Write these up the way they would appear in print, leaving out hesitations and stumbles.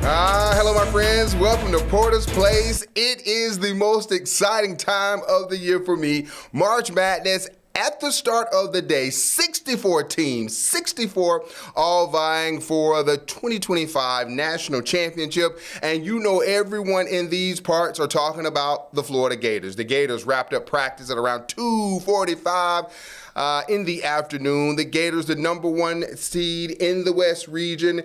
Hello, my friends. Welcome to Porter's Place. It is the most exciting time of the year for me. March Madness. At the start of the day, 64 teams, 64 all vying for the 2025 National Championship. And you know everyone in these parts are talking about the Florida Gators. The Gators wrapped up practice at around 2:45 in the afternoon. The Gators, the number one seed in the West region.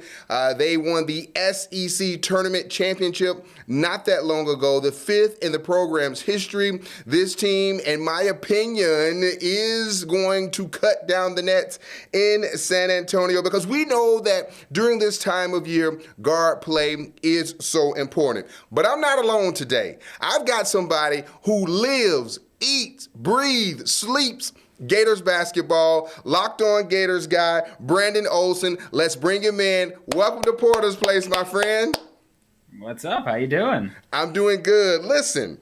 They won the SEC Tournament Championship not that long ago, the fifth in the program's history. This team, in my opinion, is going to cut down the nets in San Antonio because we know that during this time of year, guard play is so important. But I'm not alone today. I've got somebody who lives, eats, breathes, sleeps Gators basketball, LockedOn Gators guy, Brandon Olsen. Let's bring him in. Welcome to Porter's Place, my friend. What's up? How you doing? I'm doing good. Listen,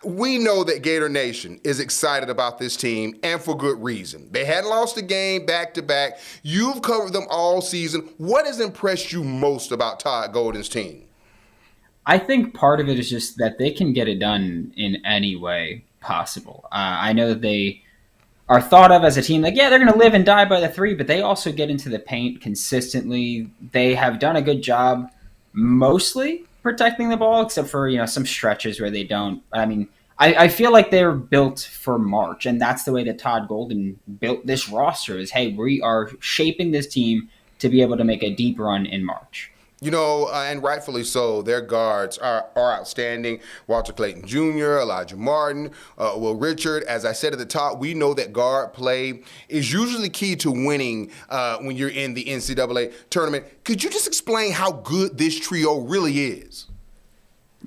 we know that Gator Nation is excited about this team, and for good reason. They hadn't lost a game back-to-back. You've covered them all season. What has impressed you most about Todd Golden's team? I think part of it is just that they can get it done in any way possible. I know that they are thought of as a team like, yeah, they're going to live and die by the three, but they also get into the paint consistently. They have done a good job mostly protecting the ball, except for, some stretches where they don't. I mean, I feel like they're built for March, and that's the way that Todd Golden built this roster is, hey, we are shaping this team to be able to make a deep run in March. And rightfully so, their guards are outstanding. Walter Clayton Jr., Elijah Martin, Will Richard. As I said at the top, we know that guard play is usually key to winning when you're in the NCAA tournament. Could you just explain how good this trio really is?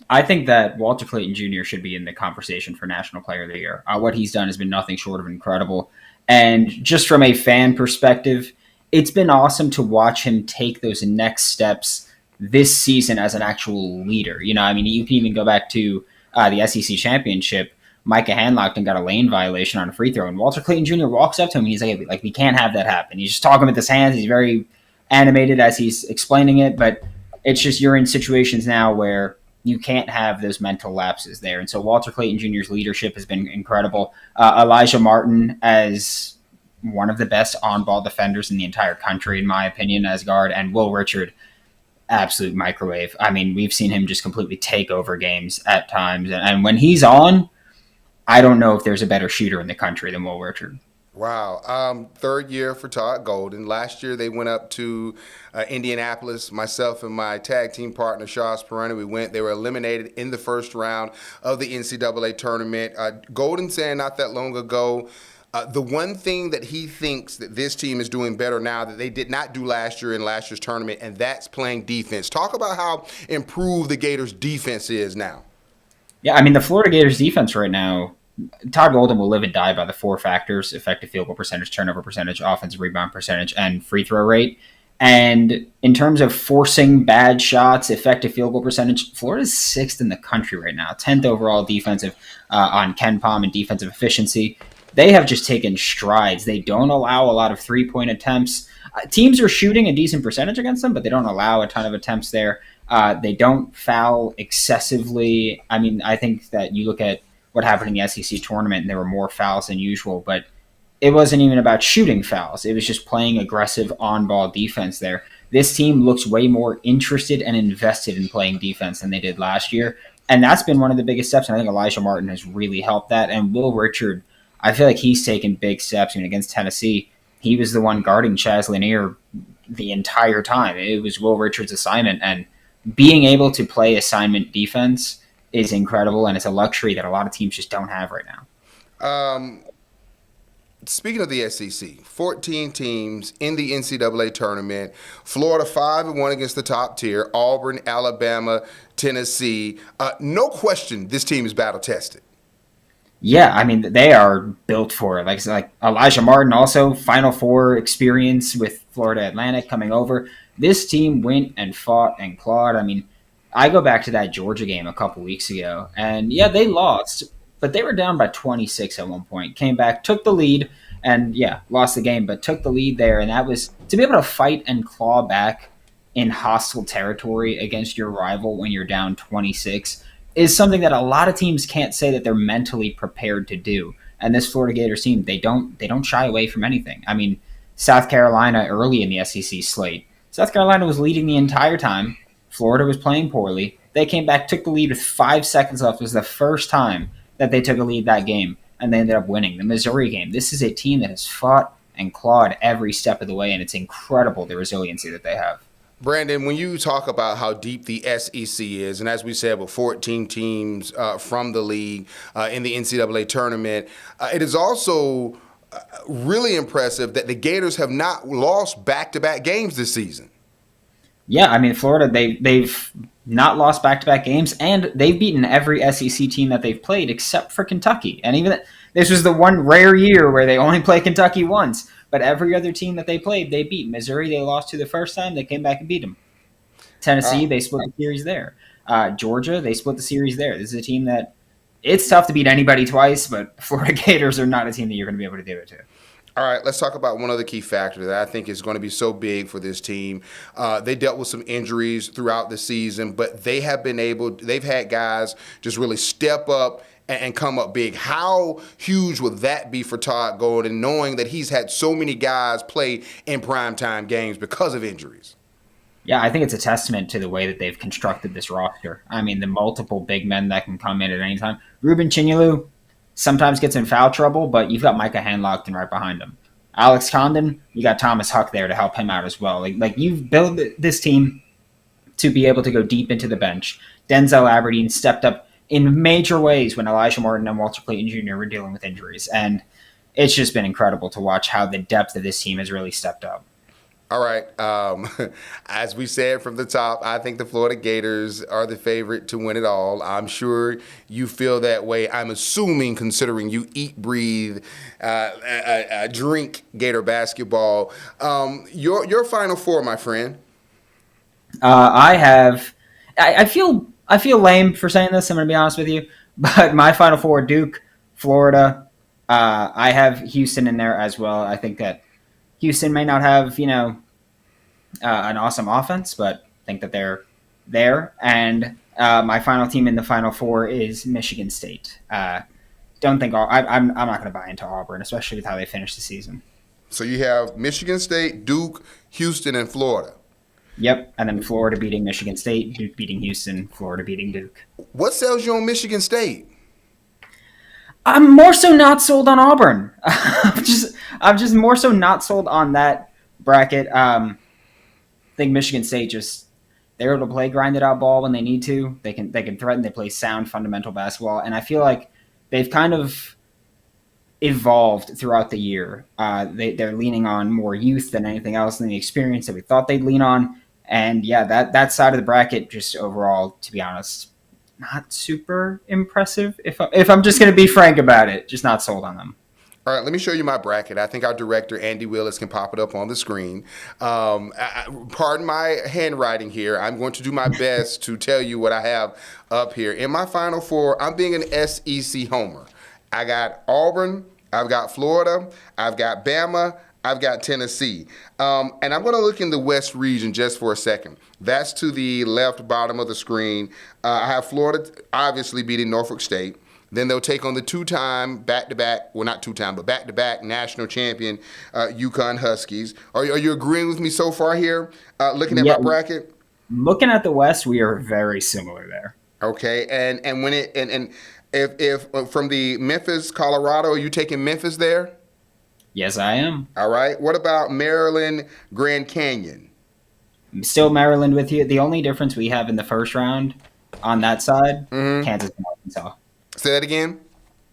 I think that Walter Clayton Jr. should be in the conversation for National Player of the Year. What he's done has been nothing short of incredible. And just from a fan perspective, it's been awesome to watch him take those next steps this season as an actual leader. You can even go back to the SEC championship. Micah Hanlockton got a lane violation on a free throw, and Walter Clayton Jr. walks up to him and he's like, we can't have that happen. He's just talking with his hands. He's very animated as he's explaining it, but it's just you're in situations now where you can't have those mental lapses there. And so Walter Clayton Jr.'s leadership has been incredible. Elijah Martin as one of the best on-ball defenders in the entire country, in my opinion, as guard, and Will Richard, absolute microwave. I mean, we've seen him just completely take over games at times, and when he's on, I don't know if there's a better shooter in the country than Will Richard. Wow. Third year for Todd Golden. Last year they went up to Indianapolis. Myself and my tag team partner, Shaz Perrone, they were eliminated in the first round of the NCAA tournament. Golden saying not that long ago, the one thing that he thinks that this team is doing better now that they did not do last year in last year's tournament, and that's playing defense. Talk about how improved the Gators' defense is now. Yeah, I mean, the Florida Gators' defense right now, Todd Golden will live and die by the four factors: effective field goal percentage, turnover percentage, offensive rebound percentage, and free throw rate. And in terms of forcing bad shots, effective field goal percentage, Florida's sixth in the country right now, 10th overall defensive on KenPom and defensive efficiency. They have just taken strides. They don't allow a lot of three-point attempts. Teams are shooting a decent percentage against them, but they don't allow a ton of attempts there. They don't foul excessively. I mean, I think that you look at what happened in the SEC tournament, and there were more fouls than usual, but it wasn't even about shooting fouls. It was just playing aggressive on-ball defense there. This team looks way more interested and invested in playing defense than they did last year, and that's been one of the biggest steps, and I think Elijah Martin has really helped that, and Will Richard, I feel like he's taken big steps. Against Tennessee, he was the one guarding Chaz Lanier the entire time. It was Will Richard's assignment, and being able to play assignment defense is incredible, and it's a luxury that a lot of teams just don't have right now. Speaking of the SEC, 14 teams in the NCAA tournament. Florida 5-1 against the top tier. Auburn, Alabama, Tennessee. No question this team is battle-tested. Yeah, I mean, they are built for it. Like Elijah Martin, also Final Four experience with Florida Atlantic coming over. This team went and fought and clawed. I mean, I go back to that Georgia game a couple weeks ago, and yeah, they lost, but they were down by 26 at one point. Came back, took the lead, and yeah, lost the game, but took the lead there. And that was to be able to fight and claw back in hostile territory against your rival when you're down 26 is something that a lot of teams can't say that they're mentally prepared to do. And this Florida Gators team, they don't shy away from anything. I mean, South Carolina early in the SEC slate, South Carolina was leading the entire time. Florida was playing poorly. They came back, took the lead with 5 seconds left. It was the first time that they took a lead that game, and they ended up winning. The Missouri game, this is a team that has fought and clawed every step of the way, and it's incredible the resiliency that they have. Brandon, when you talk about how deep the SEC is, and as we said, with 14 teams from the league in the NCAA tournament, it is also really impressive that the Gators have not lost back-to-back games this season. Yeah, I mean, Florida, they've not lost back-to-back games, and they've beaten every SEC team that they've played except for Kentucky. And even this was the one rare year where they only play Kentucky once, but every other team that they played, they beat. Missouri, they lost to the first time. They came back and beat them. Tennessee, they split the series there. Georgia, they split the series there. This is a team that it's tough to beat anybody twice, but Florida Gators are not a team that you're going to be able to do it to. All right, let's talk about one other key factor that I think is going to be so big for this team. They dealt with some injuries throughout the season, but they've had guys just really step up and come up big. How huge would that be for Todd Golden, knowing that he's had so many guys play in primetime games because of injuries? Yeah, I think it's a testament to the way that they've constructed this roster. I mean, the multiple big men that can come in at any time. Ruben Chinyelu sometimes gets in foul trouble, but you've got Micah Hanlockton right behind him. Alex Condon, you got Thomas Huck there to help him out as well. Like you've built this team to be able to go deep into the bench. Denzel Aberdeen stepped up in major ways when Elijah Morton and Walter Clayton Jr. were dealing with injuries. And it's just been incredible to watch how the depth of this team has really stepped up. All right. As we said from the top, I think the Florida Gators are the favorite to win it all. I'm sure you feel that way. I'm assuming, considering you eat, breathe, drink Gator basketball. Your Final Four, my friend. I feel lame for saying this. I'm going to be honest with you, but my Final Four: Duke, Florida. I have Houston in there as well. I think that Houston may not have, an awesome offense, but I think that they're there. And my final team in the Final Four is Michigan State. Don't think I'm not going to buy into Auburn, especially with how they finished the season. So you have Michigan State, Duke, Houston, and Florida. Yep, and then Florida beating Michigan State, Duke beating Houston, Florida beating Duke. What sells you on Michigan State? I'm more so not sold on Auburn. I'm just more so not sold on that bracket. I think Michigan State they're able to play grinded out ball when they need to. They can threaten. They play sound fundamental basketball, and I feel like they've kind of evolved throughout the year. They're leaning on more youth than anything else than the experience that we thought they'd lean on. And yeah, that side of the bracket, just overall, to be honest, not super impressive. If I'm just going to be frank about it, just not sold on them. All right, let me show you my bracket. I think our director, Andy Willis, can pop it up on the screen. Pardon my handwriting here. I'm going to do my best to tell you what I have up here. In my Final Four, I'm being an SEC homer. I got Auburn, I've got Florida, I've got Bama, I've got Tennessee. And I'm going to look in the West region just for a second. That's to the left bottom of the screen. I have Florida obviously beating Norfolk State. Then they'll take on the two-time back-to-back, well, not two-time, but back-to-back national champion UConn Huskies. Are you agreeing with me so far here, looking at my bracket? Looking at the West, we are very similar there. Okay, and when if from the Memphis, Colorado, are you taking Memphis there? Yes, I am. All right. What about Maryland, Grand Canyon? I'm still Maryland with you. The only difference we have in the first round on that side, Kansas and Arkansas. Say that again?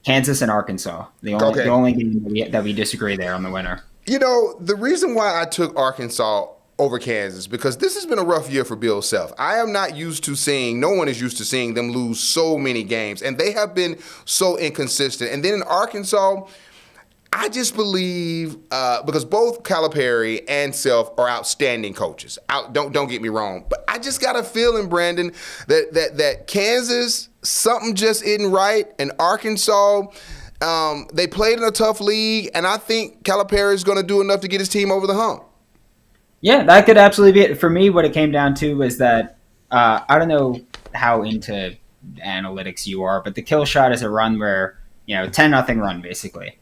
Kansas and Arkansas. The only game that we disagree there on the winner. You know, the reason why I took Arkansas over Kansas, because this has been a rough year for Bill Self. I am not used to seeing, no one is used to seeing them lose so many games, and they have been so inconsistent. And then in Arkansas, I just believe, because both Calipari and Self are outstanding coaches. Don't get me wrong, but I just got a feeling, Brandon, that Kansas, something just isn't right, and Arkansas, they played in a tough league, and I think Calipari is going to do enough to get his team over the hump. Yeah, that could absolutely be it. For me, what it came down to was that I don't know how into analytics you are, but the kill shot is a run where, 10-0 run, basically.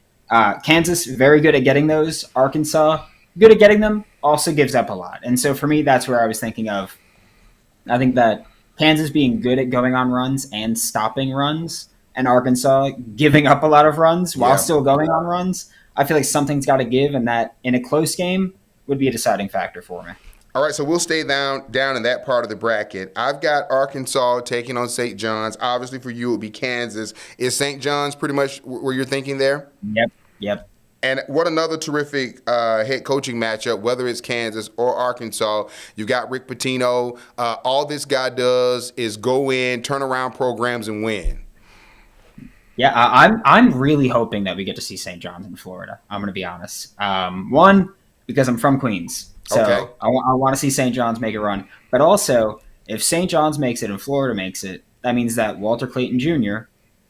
Kansas, very good at getting those. Arkansas, good at getting them, also gives up a lot. And so for me, that's where I was thinking of. I think that Kansas being good at going on runs and stopping runs, and Arkansas giving up a lot of runs while Yeah. still going on runs, I feel like something's got to give, and that in a close game would be a deciding factor for me. All right, so we'll stay down in that part of the bracket. I've got Arkansas taking on St. John's. Obviously, for you, it would be Kansas. Is St. John's pretty much where you're thinking there? Yep. Yep. And what another terrific head coaching matchup, whether it's Kansas or Arkansas. You got Rick Pitino. All this guy does is go in, turn around programs, and win. Yeah, I'm really hoping that we get to see St. John's in Florida. I'm going to be honest. One, because I'm from Queens, so Okay. I want to see St. John's make a run. But also, if St. John's makes it and Florida makes it, that means that Walter Clayton Jr.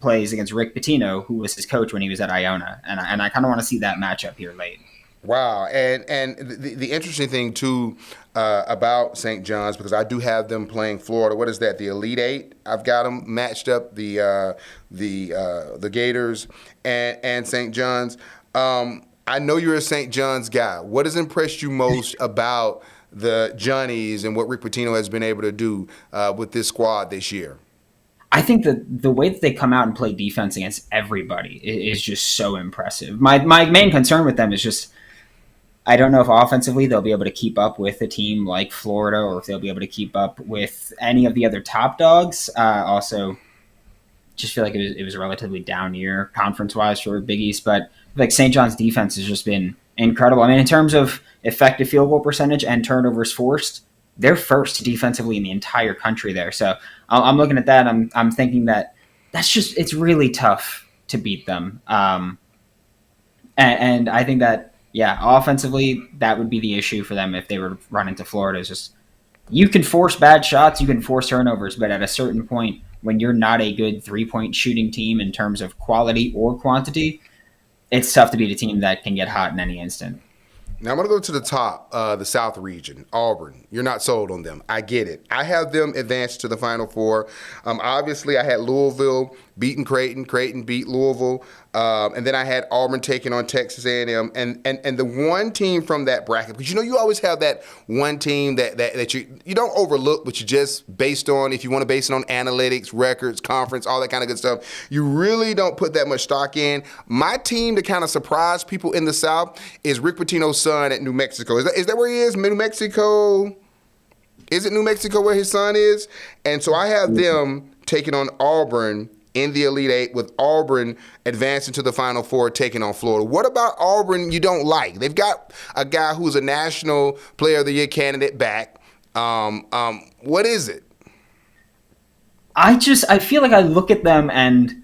plays against Rick Pitino, who was his coach when he was at Iona, and I kind of want to see that matchup here late. Wow, and the interesting thing too about St. John's, because I do have them playing Florida. What is that? The Elite Eight. I've got them matched up. The Gators and St. John's. I know you're a St. John's guy. What has impressed you most about the Johnnies and what Rick Pitino has been able to do with this squad this year? I think that the way that they come out and play defense against everybody is just so impressive. My main concern with them is just I don't know if offensively they'll be able to keep up with a team like Florida or if they'll be able to keep up with any of the other top dogs. Also, just feel like it was a relatively down year conference wise for Big East, but like St. John's defense has just been incredible. I mean, in terms of effective field goal percentage and turnovers forced, they're first defensively in the entire country there. So I'm looking at that. I'm thinking that it's really tough to beat them. And I think that, yeah, offensively, that would be the issue for them if they were to run into Florida. Is just you can force bad shots, you can force turnovers, but at a certain point, when you're not a good 3-point shooting team in terms of quality or quantity, it's tough to beat a team that can get hot in any instant. Now I'm going to go to the top, the South region, Auburn. You're not sold on them. I get it. I have them advanced to the Final Four. Obviously, I had Louisville beating Creighton. Creighton beat Louisville. And then I had Auburn taking on Texas A&M. And the one team from that bracket, because you always have that one team that you don't overlook, but you just based on, if you want to base it on analytics, records, conference, all that kind of good stuff, you really don't put that much stock in. My team to kind of surprise people in the South is Rick Pitino's son at New Mexico. Is that where he is? New Mexico? Is it New Mexico where his son is? And so I have them taking on Auburn in the Elite Eight, with Auburn advancing to the Final Four, taking on Florida. What about Auburn you don't like? They've got a guy who's a National Player of the Year candidate back. What is it? I feel like I look at them and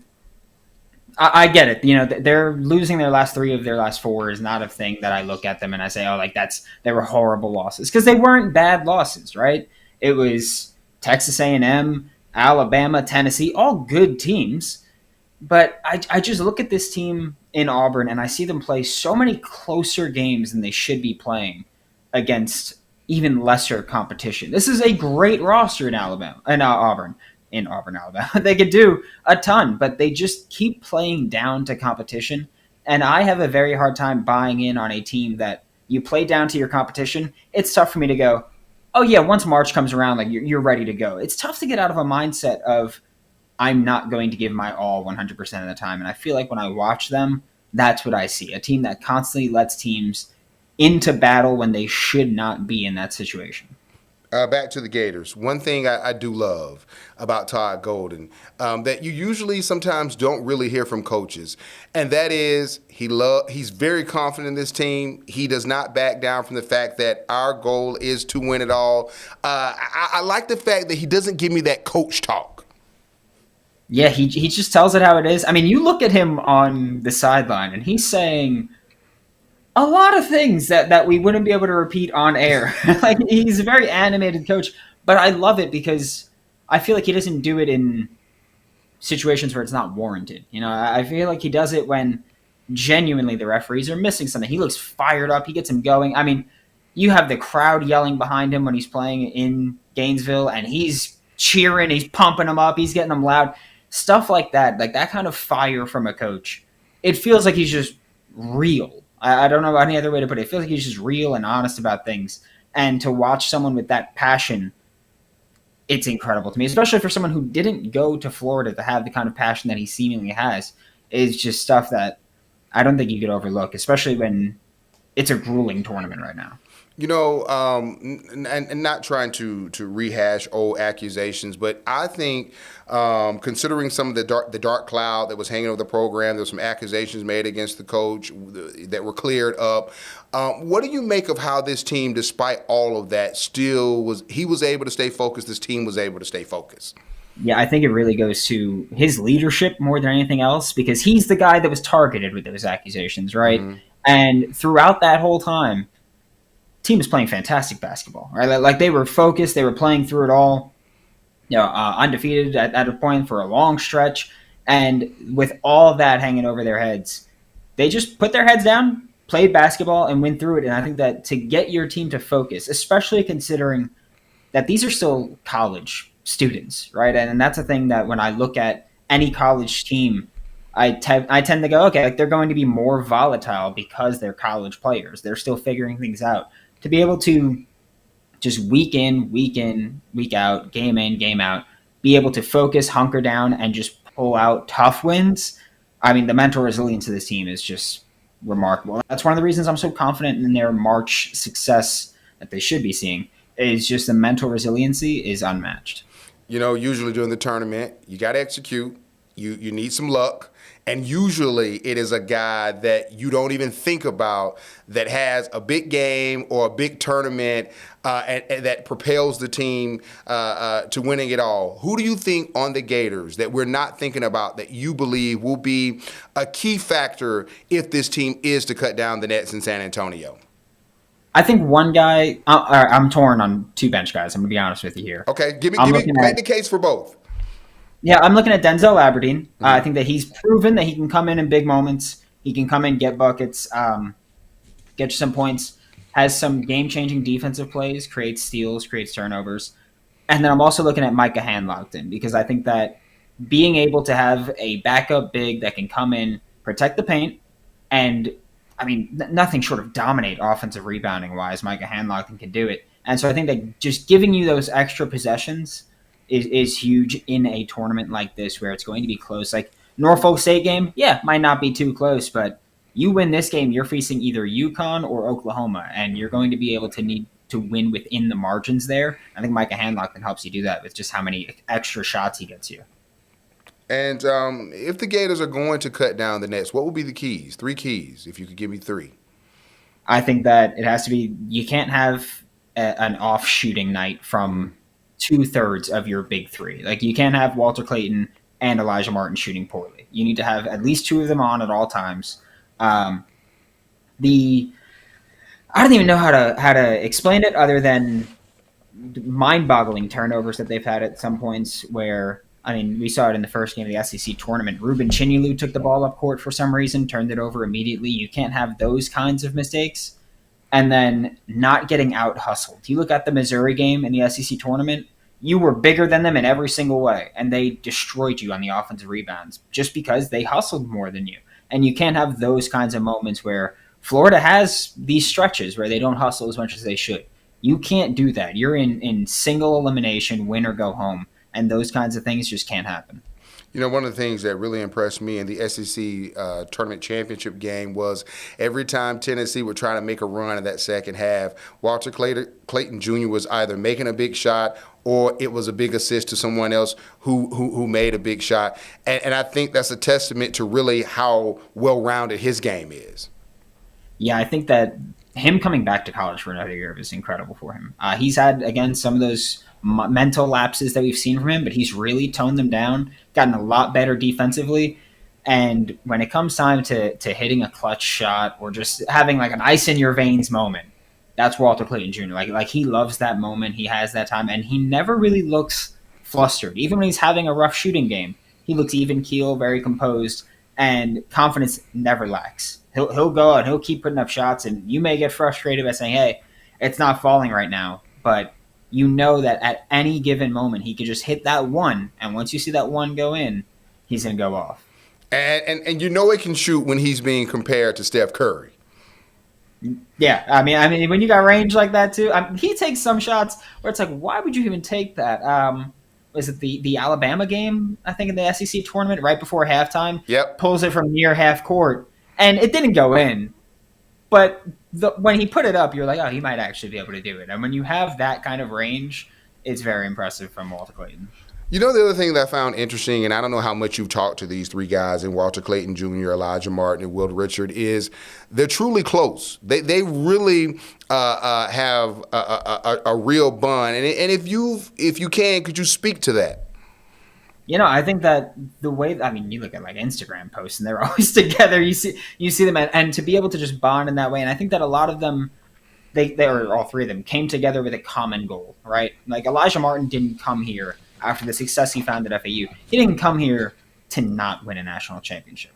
I get it. They're losing their last 3 of their last 4 is not a thing that I look at them and I say, oh, like they were horrible losses, because they weren't bad losses, right? It was Texas A&M, Alabama, Tennessee, all good teams. But I just look at this team in Auburn and I see them play so many closer games than they should be playing against even lesser competition. This is a great roster in Alabama and Auburn. In Auburn, Alabama. They could do a ton, but they just keep playing down to competition. And I have a very hard time buying in on a team that you play down to your competition. It's tough for me to go, oh yeah, once March comes around, like you're ready to go. It's tough to get out of a mindset of I'm not going to give my all 100% of the time. And I feel like when I watch them, that's what I see. A team that constantly lets teams into battle when they should not be in that situation. Back to the Gators. One thing I do love about Todd Golden that you usually sometimes don't really hear from coaches, and that is he's very confident in this team. He does not back down from the fact that our goal is to win it all. I like the fact that he doesn't give me that coach talk. Yeah, he just tells it how it is. I mean, you look at him on the sideline, and he's saying a lot of things that we wouldn't be able to repeat on air. Like, he's a very animated coach, but I love it because I feel like he doesn't do it in situations where it's not warranted. I feel like he does it when genuinely the referees are missing something. He looks fired up. He gets him going. I mean, you have the crowd yelling behind him when he's playing in Gainesville, and he's cheering, he's pumping them up, he's getting them loud. Stuff like that kind of fire from a coach. It feels like he's just real. I don't know any other way to put it. It feels like he's just real and honest about things. And to watch someone with that passion, it's incredible to me, especially for someone who didn't go to Florida to have the kind of passion that he seemingly has. Is just stuff that I don't think you could overlook, especially when it's a grueling tournament right now. And not trying to rehash old accusations, but I think considering some of the dark cloud that was hanging over the program, there were some accusations made against the coach that were cleared up. What do you make of how this team, despite all of that, still was able to stay focused? This team was able to stay focused. Yeah, I think it really goes to his leadership more than anything else because he's the guy that was targeted with those accusations, right? Mm-hmm. And throughout that whole time, team was playing fantastic basketball, right? Like they were focused, they were playing through it all, undefeated at a point for a long stretch, and with all of that hanging over their heads, they just put their heads down, played basketball, and went through it. And I think that to get your team to focus, especially considering that these are still college students, right? And that's a thing that when I look at any college team, I tend to go, okay, like they're going to be more volatile because they're college players. They're still figuring things out. To be able to just week in, week out, game in, game out, be able to focus, hunker down, and just pull out tough wins. I mean, the mental resilience of this team is just remarkable. That's one of the reasons I'm so confident in their March success that they should be seeing. Is just the mental resiliency is unmatched. Usually during the tournament, you got to execute. You need some luck. And usually it is a guy that you don't even think about that has a big game or a big tournament and that propels the team to winning it all. Who do you think on the Gators that we're not thinking about that you believe will be a key factor if this team is to cut down the nets in San Antonio? I think one guy, I'm torn on two bench guys. I'm going to be honest with you here. Okay, make the case for both. Yeah, I'm looking at Denzel Aberdeen. I think that he's proven that he can come in big moments. He can come in, get buckets, get you some points, has some game-changing defensive plays, creates steals, creates turnovers. And then I'm also looking at Micah Hanlogton because I think that being able to have a backup big that can come in, protect the paint, and, I mean, nothing short of dominate offensive rebounding-wise, Micah Hanlogton can do it. And so I think that just giving you those extra possessions is huge in a tournament like this where it's going to be close. Like Norfolk State game, might not be too close, but you win this game, you're facing either UConn or Oklahoma, and you're going to be able to need to win within the margins there. I think Micah Hanlogton helps you do that with just how many extra shots he gets you. And if the Gators are going to cut down the nets, what would be the keys? 3 keys, if you could give me 3. I think that it has to be, you can't have an off shooting night from 2/3 of your big 3. Like you can't have Walter Clayton and Elijah Martin shooting poorly. You need to have at least 2 of them on at all times. I don't even know how to explain it other than mind-boggling turnovers that they've had at some points where, I mean, we saw it in the first game of the SEC tournament. Ruben Chinyelu took the ball up court for some reason, turned it over immediately. You can't have those kinds of mistakes. And then not getting out-hustled. You look at the Missouri game in the SEC tournament, you were bigger than them in every single way, and they destroyed you on the offensive rebounds just because they hustled more than you. And you can't have those kinds of moments where Florida has these stretches where they don't hustle as much as they should. You can't do that. You're in single elimination, win or go home, and those kinds of things just can't happen. One of the things that really impressed me in the SEC tournament championship game was every time Tennessee would try to make a run in that second half, Walter Clayton Jr. was either making a big shot or it was a big assist to someone else who made a big shot. And I think that's a testament to really how well-rounded his game is. Yeah, I think that him coming back to college for another year is incredible for him. He's had, again, some of those mental lapses that we've seen from him, but he's really toned them down, gotten a lot better defensively. And when it comes time to hitting a clutch shot or just having like an ice in your veins moment, that's Walter Clayton Jr. Like he loves that moment. He has that time, and he never really looks flustered. Even when he's having a rough shooting game, he looks even keel, very composed, and confidence never lacks. He'll go out, he'll keep putting up shots, and you may get frustrated by saying, "Hey, it's not falling right now, but you know that at any given moment he could just hit that one, and once you see that one go in, he's going to go off. And you know he can shoot when he's being compared to Steph Curry. Yeah, I mean, when you got range like that too, he takes some shots where it's like, why would you even take that? Was it the Alabama game? I think in the SEC tournament, right before halftime, Yep. pulls it from near half court, and it didn't go in. But when he put it up, you're like, oh, he might actually be able to do it. And when you have that kind of range, it's very impressive from Walter Clayton. You know, the other thing that I found interesting, and I don't know how much you've talked to these three guys, and Walter Clayton Jr., Elijah Martin, and Will Richard, is they're truly close. They really have a real bond. And if you can, could you speak to that? I think that the way, you look at like Instagram posts and they're always together. You see them, and to be able to just bond in that way. And I think that a lot of them, they or all three of them came together with a common goal, right? Like Elijah Martin didn't come here after the success he found at FAU. He didn't come here to not win a national championship.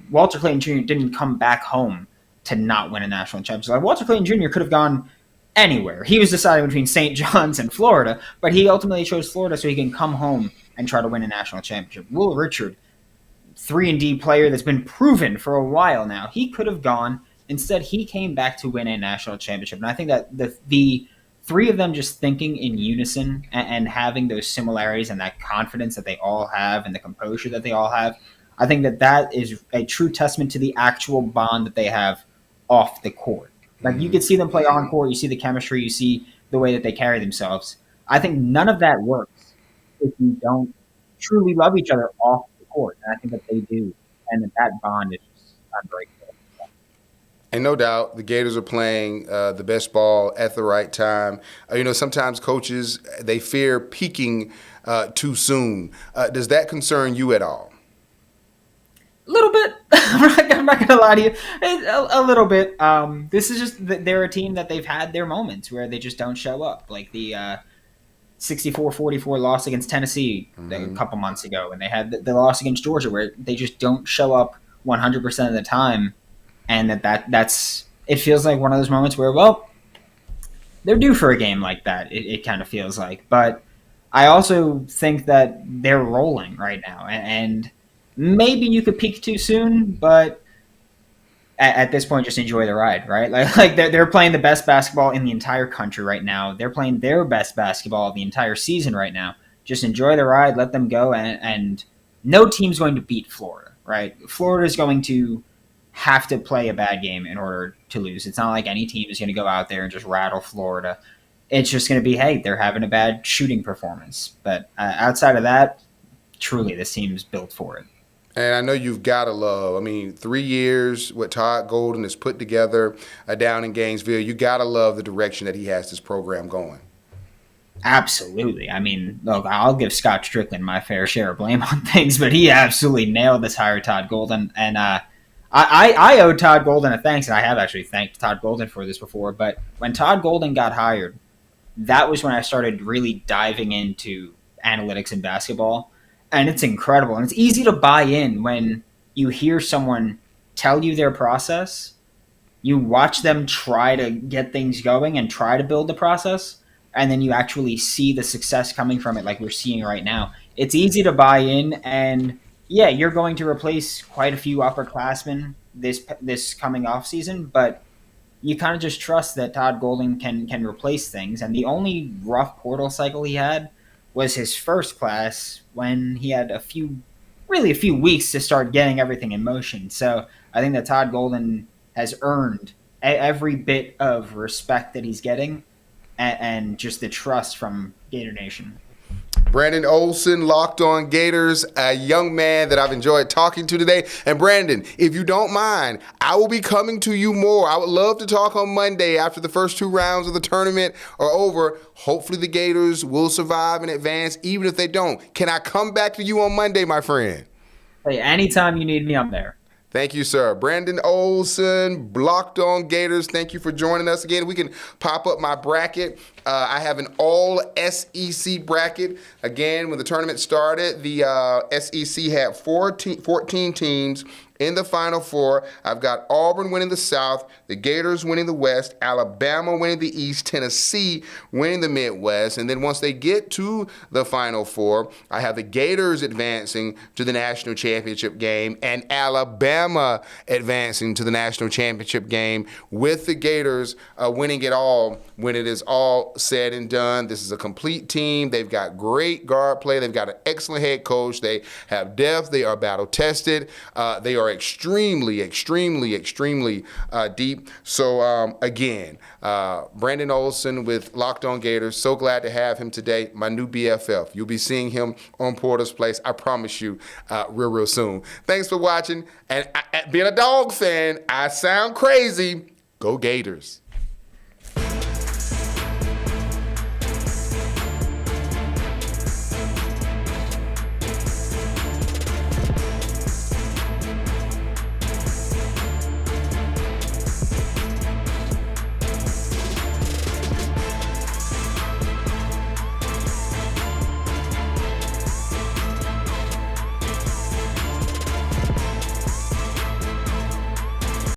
Walter Clayton Jr. didn't come back home to not win a national championship. Like Walter Clayton Jr. could have gone anywhere. He was deciding between St. John's and Florida, but he ultimately chose Florida so he can come home and try to win a national championship. Will Richard, 3-and-D player that's been proven for a while now, he could have gone. Instead, he came back to win a national championship. And I think that the three of them just thinking in unison and having those similarities and that confidence that they all have and the composure that they all have, I think that is a true testament to the actual bond that they have off the court. Like you could see them play on court, you see the chemistry, you see the way that they carry themselves. I think none of that works if you don't truly love each other off the court. And I think that they do. And that bond is just unbreakable. And no doubt, the Gators are playing the best ball at the right time. Sometimes coaches, they fear peaking too soon. Does that concern you at all? A little bit. I'm not going to lie to you. A little bit. This is just, they're a team that they've had their moments where they just don't show up. Like the 64-44 loss against Tennessee a couple months ago. And they had the loss against Georgia where they just don't show up 100% of the time. And that's it feels like one of those moments where, well, they're due for a game like that. It kind of feels like. But I also think that they're rolling right now. And maybe you could peak too soon, but at this point, just enjoy the ride, right? Like they're playing the best basketball in the entire country right now. They're playing their best basketball of the entire season right now. Just enjoy the ride, let them go, and no team's going to beat Florida, right? Florida is going to have to play a bad game in order to lose. It's not like any team is going to go out there and just rattle Florida. It's just going to be, hey, they're having a bad shooting performance. But outside of that, truly, this team is built for it. And I know you've got to love, 3 years, what Todd Golden has put together down in Gainesville, you got to love the direction that he has this program going. Absolutely. Look, I'll give Scott Strickland my fair share of blame on things, but he absolutely nailed this hire, Todd Golden. And I owe Todd Golden a thanks, and I have actually thanked Todd Golden for this before. But when Todd Golden got hired, that was when I started really diving into analytics in basketball. And it's incredible. And it's easy to buy in when you hear someone tell you their process. You watch them try to get things going and try to build the process. And then you actually see the success coming from it like we're seeing right now. It's easy to buy in. And yeah, you're going to replace quite a few upperclassmen this coming off season. But you kind of just trust that Todd Golden can replace things. And the only rough portal cycle he had was his first class when he had a few weeks to start getting everything in motion. So I think that Todd Golden has earned every bit of respect that he's getting and just the trust from Gator Nation. Brandon Olsen, LockedOn Gators, a young man that I've enjoyed talking to today. And Brandon, if you don't mind, I will be coming to you more. I would love to talk on Monday after the first 2 rounds of the tournament are over. Hopefully the Gators will survive and advance, even if they don't. Can I come back to you on Monday, my friend? Hey, anytime you need me, I'm there. Thank you, sir. Brandon Olsen, LockedOn Gators, thank you for joining us again. We can pop up my bracket. I have an all-SEC bracket. Again, when the tournament started, the SEC had 14 teams In the Final Four, I've got Auburn winning the South, the Gators winning the West, Alabama winning the East, Tennessee winning the Midwest. And then once they get to the Final Four, I have the Gators advancing to the national championship game and Alabama advancing to the national championship game, with the Gators winning it all when it is all said and done. This is a complete team. They've got great guard play. They've got an excellent head coach. They have depth. They are battle tested. They are extremely deep. So again, Brandon Olsen with LockedOn Gators. So glad to have him today, my new BFF. You'll be seeing him on Porter's Place, I promise you, real soon. Thanks for watching. And being a dog fan, I sound crazy. Go Gators.